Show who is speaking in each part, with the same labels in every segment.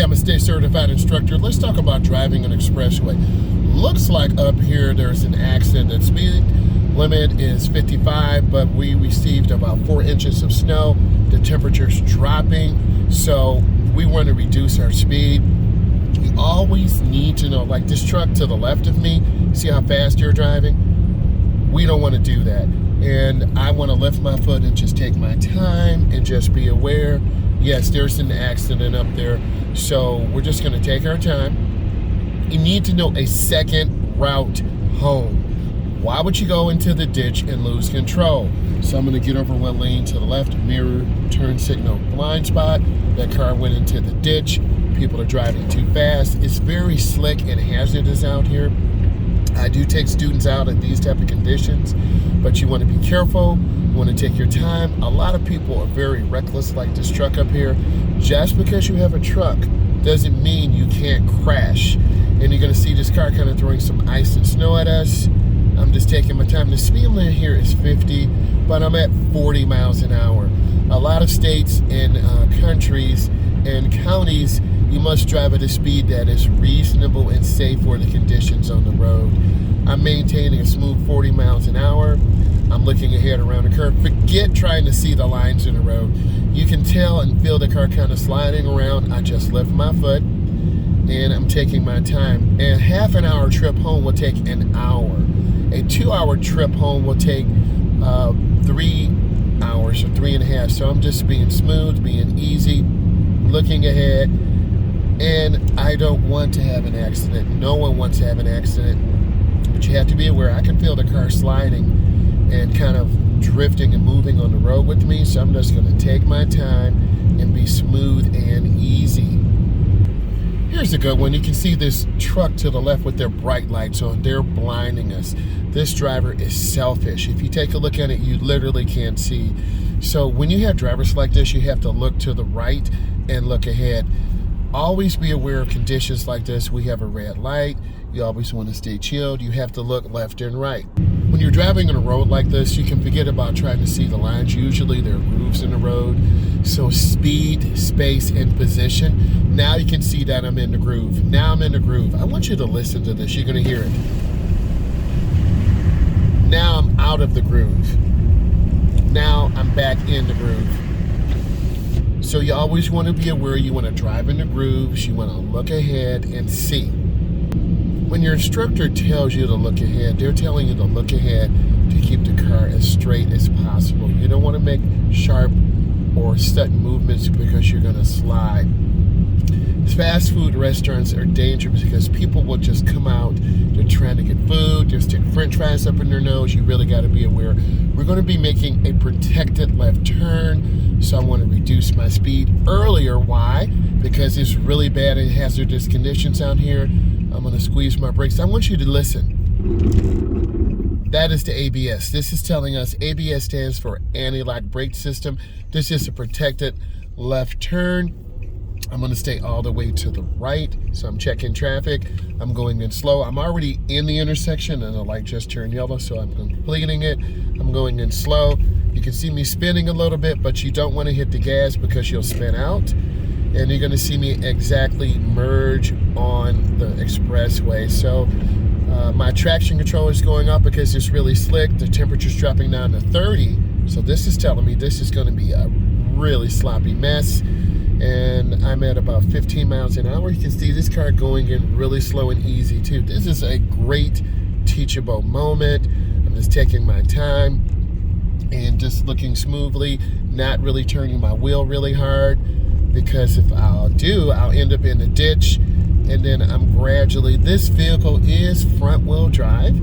Speaker 1: I'm a state certified instructor. Let's talk about driving an expressway. Looks like up here there's an accident. The speed limit is 55, but we received about 4 inches of snow. The temperature's dropping, so we want to reduce our speed. You always need to know, like this truck to the left of me, see how fast you're driving? We don't want to do that. And I want to lift my foot and just take my time and just be aware. Yes, there's an accident up there, so we're just going to take our time. You need to know a second route home. Why would you go into the ditch and lose control? So I'm going to get over one lane to the left, mirror, turn signal, blind spot. That car went into the ditch. People are driving too fast. It's very slick and hazardous out here. I do take students out in these type of conditions, but you want to be careful. You want to take your time. A lot of people are very reckless, like this truck up here. Just because you have a truck doesn't mean you can't crash. And you're going to see this car kind of throwing some ice and snow at us. I'm just taking my time. The speed limit here is 50, but I'm at 40 miles an hour. A lot of states and countries and counties, you must drive at a speed that is reasonable and safe for the conditions on the road. I'm maintaining a smooth 40 miles an hour. I'm looking ahead around the curve. Forget trying to see the lines in the road. You can tell and feel the car kind of sliding around. I just lift my foot and I'm taking my time. A half an hour trip home will take an hour. A 2-hour trip home will take 3 hours or 3.5. So I'm just being smooth, being easy, looking ahead. And I don't want to have an accident. No one wants to have an accident. But you have to be aware. I can feel the car sliding and kind of drifting and moving on the road with me. So I'm just going to take my time and be smooth and easy. Here's a good one. You can see this truck to the left with their bright lights on. They're blinding us. This driver is selfish. If you take a look at it, you literally can't see. So when you have drivers like this, you have to look to the right and look ahead. Always be aware of conditions like this. We have a red light. You always want to stay chilled. You have to look left and right. When you're driving on a road like this, you can forget about trying to see the lines. Usually there are grooves in the road. So speed, space, and position. Now you can see that I'm in the groove. Now I'm in the groove. I want you to listen to this. You're going to hear it. Now I'm out of the groove. Now I'm back in the groove. So you always want to be aware. You want to drive in the grooves. You want to look ahead and see. When your instructor tells you to look ahead, they're telling you to look ahead to keep the car as straight as possible. You don't want to make sharp or sudden movements because you're going to slide. Fast food restaurants are dangerous because people will just come out. They're trying to get food. They're sticking french fries up in their nose. You really got to be aware. We're going to be making a protected left turn. So I want to reduce my speed earlier. Why? Because it's really bad and hazardous conditions out here. I'm going to squeeze my brakes. I want you to listen. That is the ABS. This is telling us ABS stands for anti-lock brake system. This is a protected left turn. I'm going to stay all the way to the right. So I'm checking traffic. I'm going in slow. I'm already in the intersection and the light just turned yellow, so I'm completing it. I'm going in slow. You can see me spinning a little bit, but you don't want to hit the gas because you'll spin out. And you're going to see me exactly merge on the expressway. So my traction control is going up because it's really slick. The temperature's dropping down to 30. So this is telling me this is going to be a really sloppy mess. And I'm at about 15 miles an hour. You can see this car going in really slow and easy too. This is a great teachable moment. I'm just taking my time and just looking smoothly, not really turning my wheel really hard. Because if I'll end up in the ditch, and then I'm gradually, this vehicle is front wheel drive,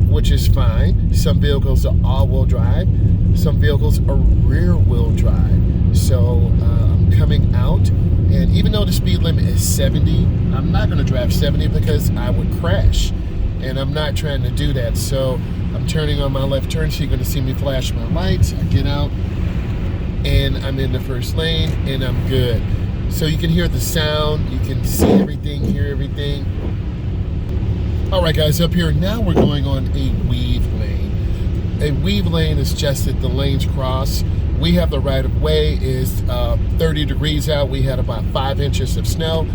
Speaker 1: which is fine. Some vehicles are all wheel drive. Some vehicles are rear wheel drive. So I'm coming out, and even though the speed limit is 70, I'm not going to drive 70 because I would crash. And I'm not trying to do that. So I'm turning on my left turn, so you're going to see me flash my lights. I get out. And I'm in the first lane, and I'm good. So you can hear the sound, you can see everything, hear everything. All right, guys, up here, now we're going on a weave lane. A weave lane is just that the lanes cross We have the right of way. Is 30 degrees out. We had about 5 inches of snow.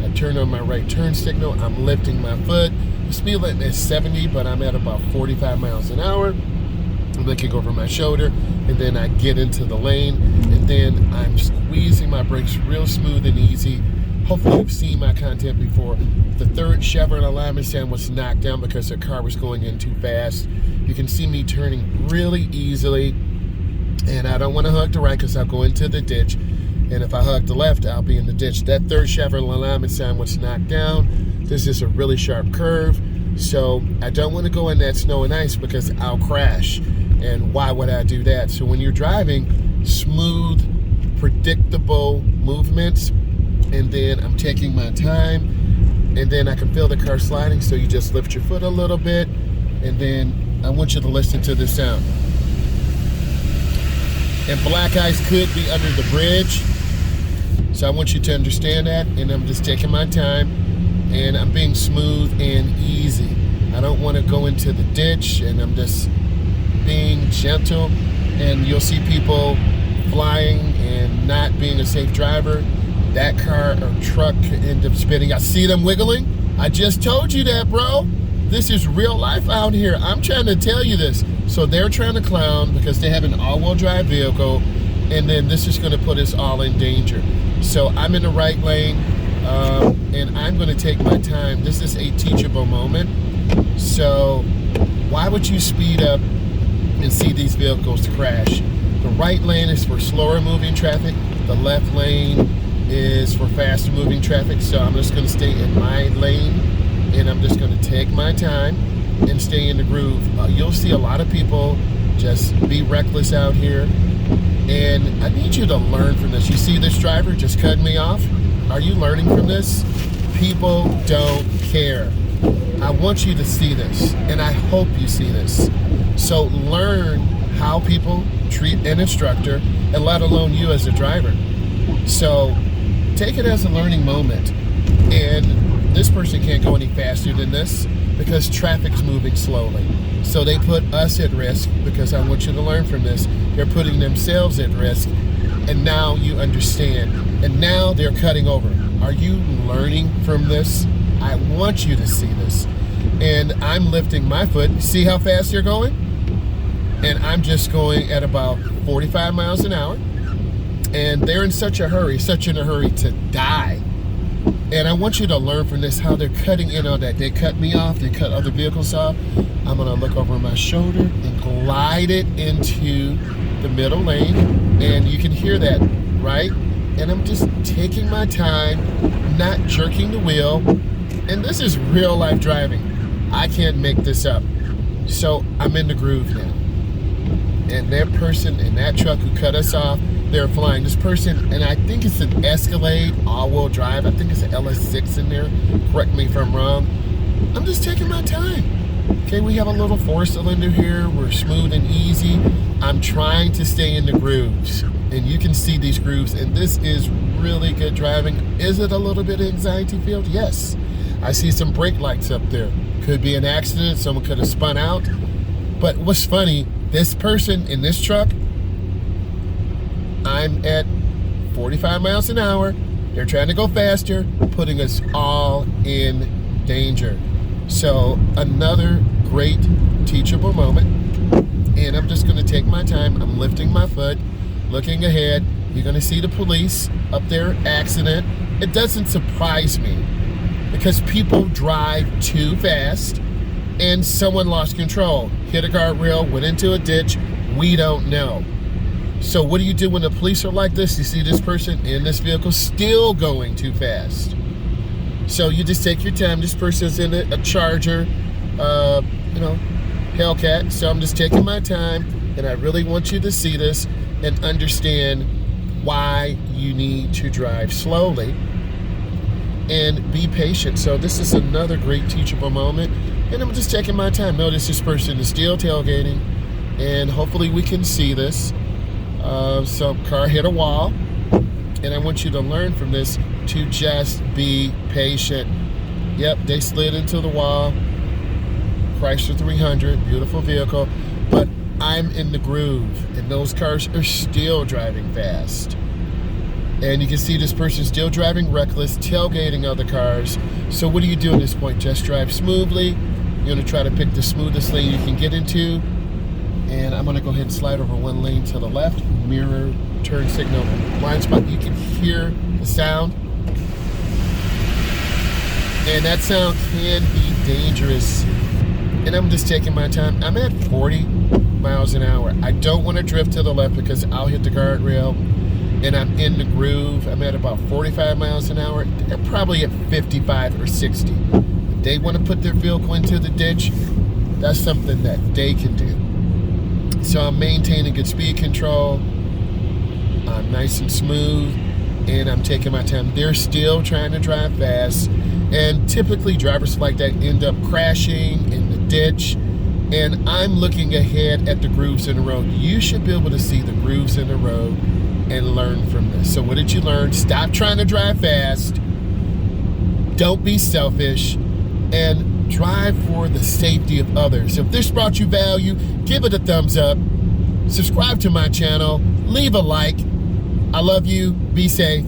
Speaker 1: I turned on my right turn signal. I'm lifting my foot. The speed limit is 70, but I'm at about 45 miles an hour. I'm looking over my shoulder, and then I get into the lane, and then I'm squeezing my brakes real smooth and easy. Hopefully you've seen my content before. The third Chevron alignment stand was knocked down because the car was going in too fast. You can see me turning really easily, and I don't want to hug the right because I'll go into the ditch. And if I hug the left, I'll be in the ditch. That third Chevron alignment sign was knocked down. This is a really sharp curve, so I don't want to go in that snow and ice because I'll crash. And why would I do that? So when you're driving, smooth, predictable movements, and then I'm taking my time, and then I can feel the car sliding, so you just lift your foot a little bit, and then I want you to listen to this sound. And black ice could be under the bridge, so I want you to understand that, and I'm just taking my time, and I'm being smooth and easy. I don't want to go into the ditch, and I'm just being gentle. And you'll see people flying and not being a safe driver. That car or truck could end up spinning. I see them wiggling. I just told you that, bro. This is real life out here. I'm trying to tell you this. So they're trying to clown because they have an all-wheel drive vehicle, and then this is going to put us all in danger. So I'm in the right lane, and I'm going to take my time. This is a teachable moment. So why would you speed up and see these vehicles crash? The right lane is for slower moving traffic. The left lane is for faster moving traffic. So I'm just going to stay in my lane, and I'm just going to take my time and stay in the groove. You'll see a lot of people just be reckless out here, and I need you to learn from this. You see this driver just cut me off? Are you learning from this? People don't care. I want you to see this, and I hope you see this. So learn how people treat an instructor, and let alone you as a driver. So take it as a learning moment. And this person can't go any faster than this because traffic's moving slowly. So they put us at risk, because I want you to learn from this. They're putting themselves at risk, and now you understand. And now they're cutting over. Are you learning from this? I want you to see this. And I'm lifting my foot. See how fast they're going? And I'm just going at about 45 miles an hour. And they're in such a hurry to die. And I want you to learn from this how they're cutting in on that. They cut me off, they cut other vehicles off. I'm gonna look over my shoulder and glide it into the middle lane. And you can hear that, right? And I'm just taking my time, not jerking the wheel. And this is real life driving. I can't make this up. So I'm in the groove now. And that person in that truck who cut us off, they're flying. This person, and I think it's an Escalade all-wheel drive. I think it's an LS6 in there. Correct me if I'm wrong. I'm just taking my time. Okay, we have a little four-cylinder here. We're smooth and easy. I'm trying to stay in the grooves. And you can see these grooves, and this is really good driving. Is it a little bit of anxiety filled? Yes. I see some brake lights up there. Could be an accident. Someone could have spun out. But what's funny, this person in this truck, I'm at 45 miles an hour. They're trying to go faster, putting us all in danger. So another great teachable moment. And I'm just gonna take my time. I'm lifting my foot, looking ahead. You're gonna see the police up there, accident. It doesn't surprise me because people drive too fast and someone lost control, hit a guardrail, went into a ditch. We don't know. So what do you do when the police are like this? You see this person in this vehicle still going too fast. So you just take your time. This person's in a Charger, Hellcat. So I'm just taking my time, and I really want you to see this and understand why you need to drive slowly and be patient. So this is another great teachable moment, and I'm just taking my time. Notice this person is still tailgating, and hopefully we can see this. Some car hit a wall, and I want you to learn from this to just be patient. Yep, they slid into the wall. Chrysler 300, beautiful vehicle, but I I'm in the groove, and those cars are still driving fast. And you can see this person still driving reckless, tailgating other cars. So what do you do at this point? Just drive smoothly. You're gonna try to pick the smoothest lane you can get into. And I'm gonna go ahead and slide over one lane to the left, mirror, turn signal, blind spot. You can hear the sound. And that sound can be dangerous. And I'm just taking my time. I'm at 40 miles an hour. I don't wanna drift to the left because I'll hit the guardrail, and I'm in the groove. I'm at about 45 miles an hour. They're probably at 55 or 60. If they wanna put their vehicle into the ditch, that's something that they can do. So I'm maintaining good speed control. I'm nice and smooth, and I'm taking my time. They're still trying to drive fast, and typically drivers like that end up crashing in the ditch. And I'm looking ahead at the grooves in the road. You should be able to see the grooves in the road and learn from this. So what did you learn? Stop trying to drive fast. Don't be selfish, and drive for the safety of others. If this brought you value, give it a thumbs up. Subscribe to my channel. Leave a like. I love you. Be safe.